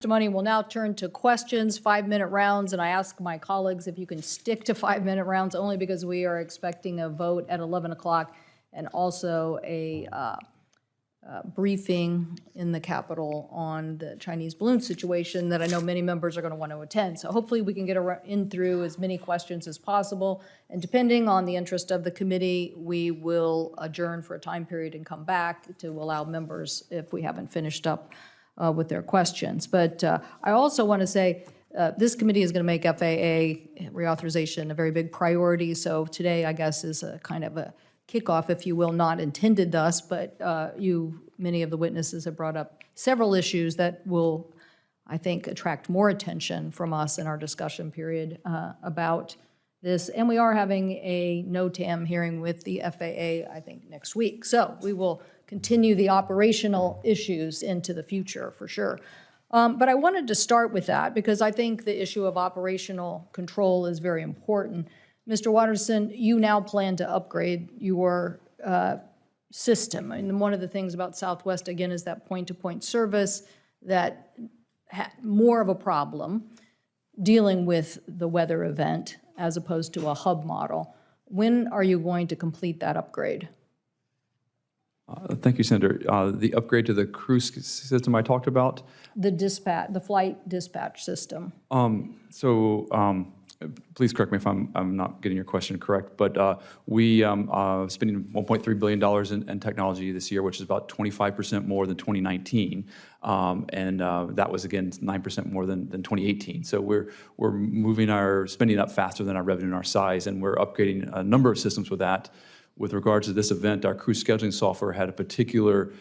Testimony. We'll now turn to questions, 5-minute rounds, and I ask my colleagues if you can stick to 5-minute rounds only because we are expecting a vote at 11 o'clock and also a briefing in the Capitol on the Chinese balloon situation that I know many members are going to want to attend. So hopefully we can get in through as many questions as possible. And depending on the interest of the committee, we will adjourn for a time period and come back to allow members, if we haven't finished up with their questions. But I also want to say this committee is going to make FAA reauthorization a very big priority. So today, I guess, is a kind of a kickoff, if you will, not intended thus, but many of the witnesses have brought up several issues that will, I think, attract more attention from us in our discussion period about this. And we are having a NOTAM hearing with the FAA, I think, next week. So we will continue the operational issues into the future, for sure. But I wanted to start with that because I think the issue of operational control is very important. Mr. Watterson, you now plan to upgrade your system. And one of the things about Southwest, again, is that point-to-point service that had more of a problem dealing with the weather event as opposed to a hub model. When are you going to complete that upgrade? Thank you, Senator. The upgrade to the crew system I talked about? The flight dispatch system. Please correct me if I'm not getting your question correct, but we are spending $1.3 billion in technology this year, which is about 25% more than 2019, and that was, again, 9% more than 2018. So we're moving our spending up faster than our revenue and our size, and we're upgrading a number of systems with that. With regards to this event, our crew scheduling software had a particular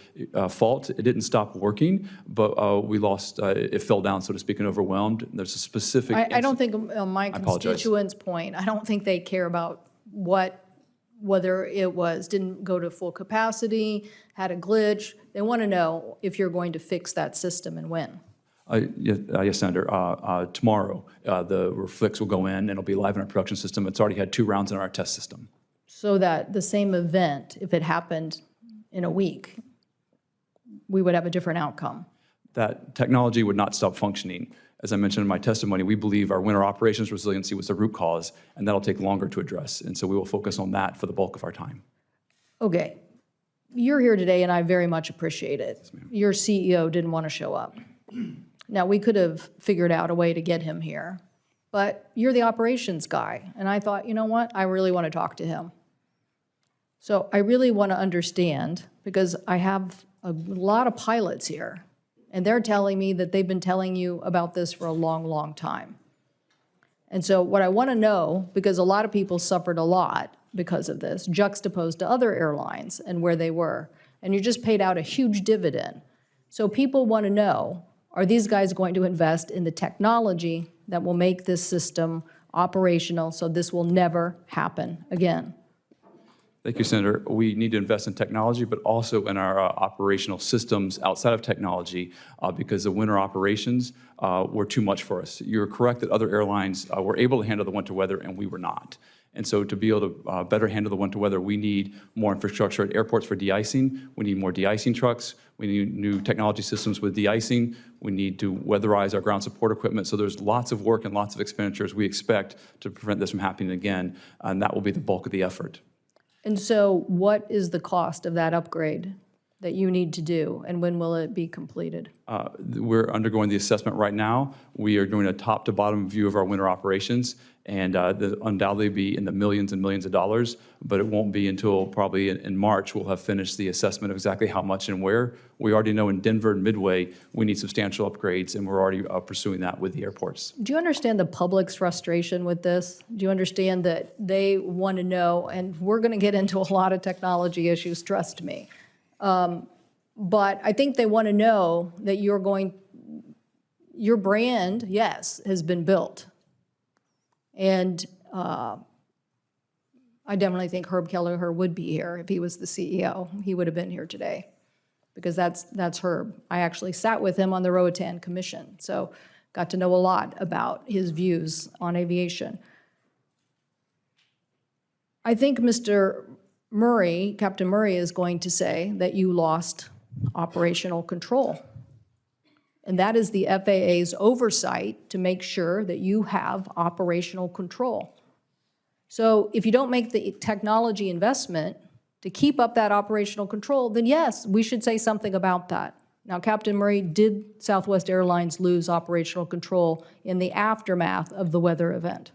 fault. It didn't stop working, but we lost, it fell down, so to speak, and overwhelmed. There's a specific... I don't think, on my constituents' point, I don't think they care about whether it didn't go to full capacity, had a glitch. They want to know if you're going to fix that system and when. Yes, Senator. Tomorrow, the reflex will go in, and it'll be live in our production system. It's already had 2 rounds in our test system. So that the same event, if it happened in a week, we would have a different outcome. That technology would not stop functioning. As I mentioned in my testimony, we believe our winter operations resiliency was the root cause, and that'll take longer to address. And so we will focus on that for the bulk of our time. Okay. You're here today, and I very much appreciate it. Yes, ma'am. Your CEO didn't want to show up. Now, we could have figured out a way to get him here, but you're the operations guy. And I thought, you know what? I really want to talk to him. So I really want to understand, because I have a lot of pilots here, and they're telling me that they've been telling you about this for a long, long time. And so what I want to know, because a lot of people suffered a lot because of this, juxtaposed to other airlines and where they were, and you just paid out a huge dividend. So people want to know, are these guys going to invest in the technology that will make this system operational so this will never happen again? Thank you, Senator. We need to invest in technology, but also in our operational systems outside of technology, because the winter operations were too much for us. You're correct that other airlines were able to handle the winter weather, and we were not. And so to be able to better handle the winter weather, we need more infrastructure at airports for de-icing. We need more de-icing trucks. We need new technology systems with de-icing. We need to weatherize our ground support equipment. So there's lots of work and lots of expenditures we expect to prevent this from happening again, and that will be the bulk of the effort. And so what is the cost of that upgrade that you need to do, and when will it be completed? We're undergoing the assessment right now. We are doing a top-to-bottom view of our winter operations, and they'll undoubtedly be in the millions and millions of dollars, but it won't be until probably in March we'll have finished the assessment of exactly how much and where. We already know in Denver and Midway we need substantial upgrades, and we're already pursuing that with the airports. Do you understand the public's frustration with this? Do you understand that they want to know, and we're going to get into a lot of technology issues, trust me. But I think they want to know that your brand, yes, has been built. And I definitely think Herb Kelleher would be here if he was the CEO. He would have been here today, because that's Herb. I actually sat with him on the Roatan Commission, so got to know a lot about his views on aviation. I think Mr. Murray, Captain Murray, is going to say that you lost operational control. and that is the FAA's oversight to make sure that you have operational control. So if you don't make the technology investment to keep up that operational control, then yes, we should say something about that. Now, Captain Murray, did Southwest Airlines lose operational control in the aftermath of the weather event?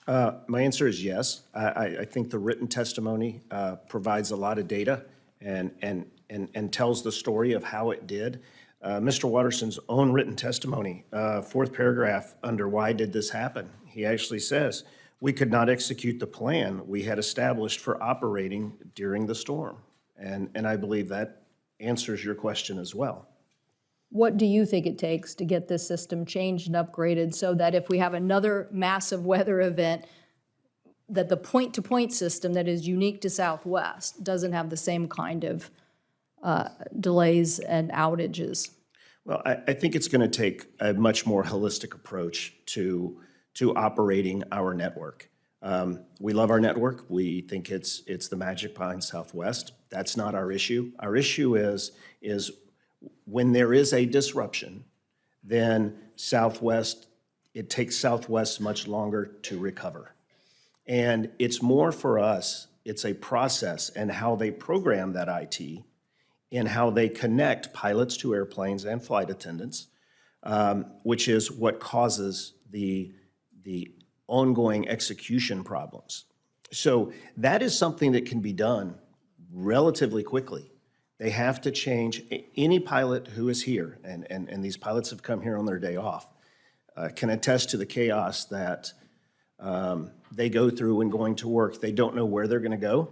My answer is yes. I think the written testimony provides a lot of data and tells the story of how it did. Mr. Watterson's own written testimony, fourth paragraph under why did this happen, he actually says, we could not execute the plan we had established for operating during the storm. And I believe that answers your question as well. What do you think it takes to get this system changed and upgraded so that if we have another massive weather event, that the point-to-point system that is unique to Southwest doesn't have the same kind of delays and outages? Well, I think it's going to take a much more holistic approach to operating our network. We love our network. We think it's the magic behind Southwest. That's not our issue. Our issue is when there is a disruption, then it takes Southwest much longer to recover. And it's more for us, it's a process and how they program that IT and how they connect pilots to airplanes and flight attendants, which is what causes the ongoing execution problems. So that is something that can be done relatively quickly. They have to change, any pilot who is here, and these pilots have come here on their day off, can attest to the chaos that they go through when going to work. They don't know where they're going to go.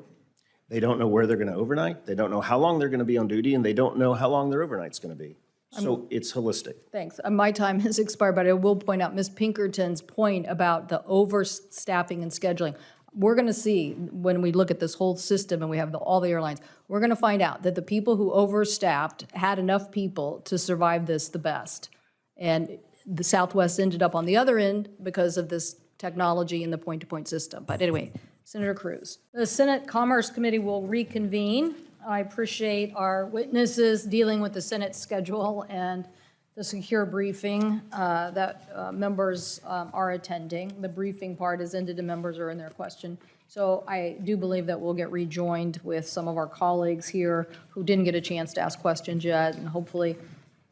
They don't know where they're going to overnight. They don't know how long they're going to be on duty, and they don't know how long their overnight's going to be. So it's holistic. Thanks. My time has expired, but I will point out Ms. Pinkerton's point about the overstaffing and scheduling. We're going to see, when we look at this whole system and we have all the airlines, we're going to find out that the people who overstaffed had enough people to survive this the best. And the Southwest ended up on the other end because of this technology and the point-to-point system. But anyway, Senator Cruz. The Senate Commerce Committee will reconvene. I appreciate our witnesses dealing with the Senate schedule and the secure briefing that members are attending. The briefing part has ended and members are in their question. So I do believe that we'll get rejoined with some of our colleagues here who didn't get a chance to ask questions yet, and hopefully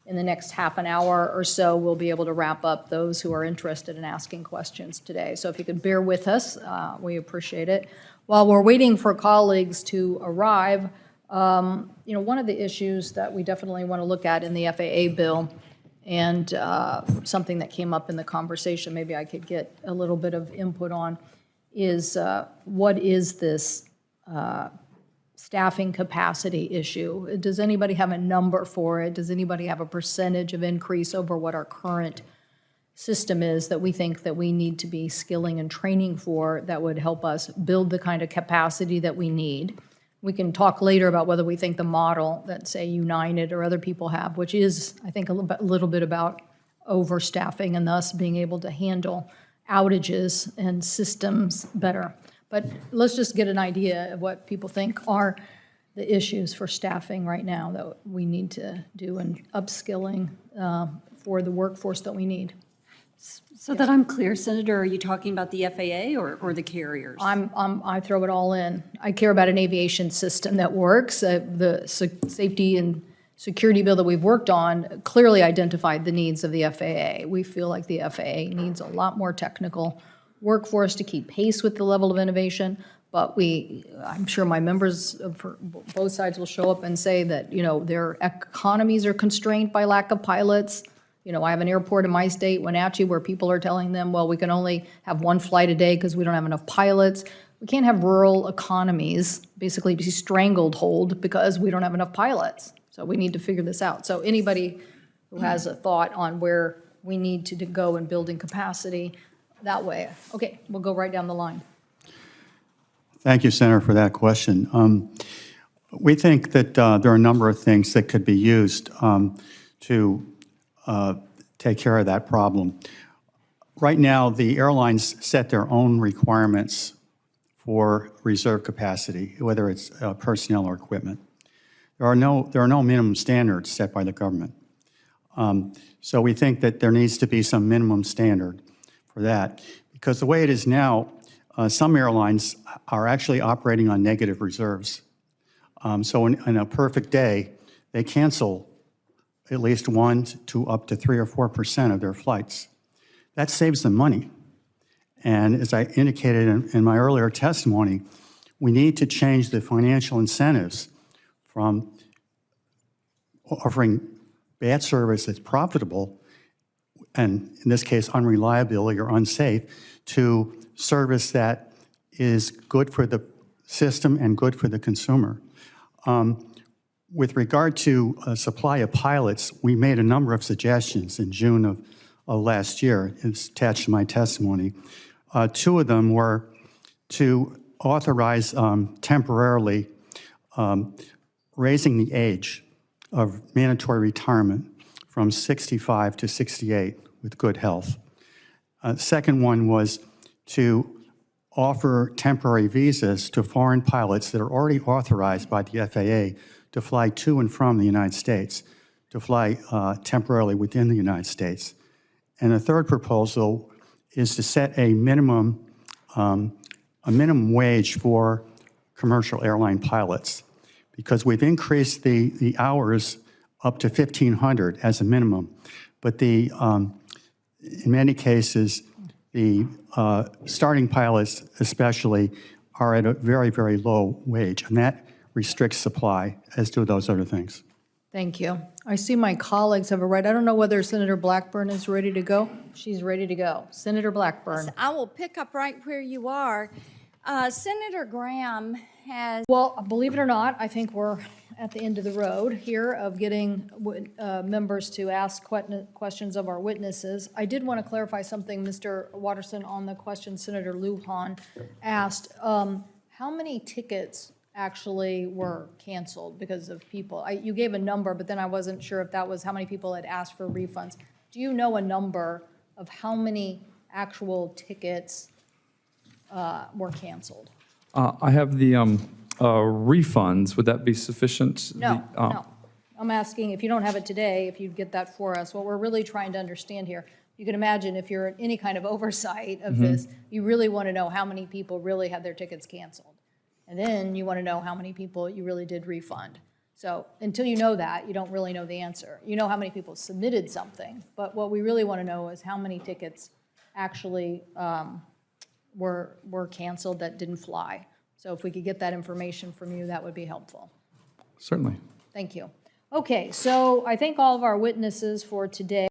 in the next half an hour or so, we'll be able to wrap up those who are interested in asking questions today. So if you could bear with us, we appreciate it. While we're waiting for colleagues to arrive, one of the issues that we definitely want to look at in the FAA bill, and something that came up in the conversation, maybe I could get a little bit of input on, is what is this staffing capacity issue? Does anybody have a number for it? Does anybody have a percentage of increase over what our current system is that we think that we need to be skilling and training for that would help us build the kind of capacity that we need? We can talk later about whether we think the model that, say, United or other people have, which is, I think, a little bit about overstaffing and thus being able to handle outages and systems better. But let's just get an idea of what people think are the issues for staffing right now that we need to do in upskilling for the workforce that we need. So that I'm clear, Senator, are you talking about the FAA or the carriers? I throw it all in. I care about an aviation system that works. The safety and security bill that we've worked on clearly identified the needs of the FAA. We feel like the FAA needs a lot more technical workforce to keep pace with the level of innovation. But I'm sure my members for both sides will show up and say that, their economies are constrained by lack of pilots. I have an airport in my state, Wenatchee, where people are telling them, well, we can only have one flight a day because we don't have enough pilots. We can't have rural economies basically be strangled hold because we don't have enough pilots. So we need to figure this out. So anybody who has a thought on where we need to go in building capacity that way. Okay, we'll go right down the line. Thank you, Senator, for that question. We think that there are a number of things that could be used to take care of that problem. Right now, the airlines set their own requirements for reserve capacity, whether it's personnel or equipment. There are no minimum standards set by the government. So we think that there needs to be some minimum standard for that. Because the way it is now, some airlines are actually operating on negative reserves. So in a perfect day, they cancel at least 1 to up to 3 or 4% of their flights. That saves them money. And as I indicated in my earlier testimony, we need to change the financial incentives from offering bad service that's profitable, and in this case, unreliability or unsafe, to service that is good for the system and good for the consumer. With regard to supply of pilots, we made a number of suggestions in June of last year. It's attached to my testimony. 2 of them were to authorize temporarily raising the age of mandatory retirement from 65 to 68 with good health. Second one was to offer temporary visas to foreign pilots that are already authorized by the FAA to fly to and from the United States, to fly temporarily within the United States. And the third proposal is to set a minimum wage for commercial airline pilots, because we've increased the hours up to 1,500 as a minimum. But in many cases, the starting pilots especially are at a very, very low wage, and that restricts supply, as do those other things. Thank you. I see my colleagues have a right. I don't know whether Senator Blackburn is ready to go. She's ready to go. Senator Blackburn. I will pick up right where you are. Senator Graham has. Well, believe it or not, I think we're at the end of the road here of getting members to ask questions of our witnesses. I did want to clarify something, Mr. Watterson, on the question Senator Lujan asked. How many tickets actually were canceled because of people? You gave a number, but then I wasn't sure if that was how many people had asked for refunds. Do you know a number of how many actual tickets were canceled? I have the refunds. Would that be sufficient? No, no. I'm asking, if you don't have it today, if you'd get that for us. What we're really trying to understand here, you can imagine if you're in any kind of oversight of this, you really want to know how many people really had their tickets canceled. And then you want to know how many people you really did refund. So until you know that, you don't really know the answer. You know how many people submitted something, but what we really want to know is how many tickets actually were canceled that didn't fly. So if we could get that information from you, that would be helpful. Certainly. Thank you. Okay, so I think all of our witnesses for today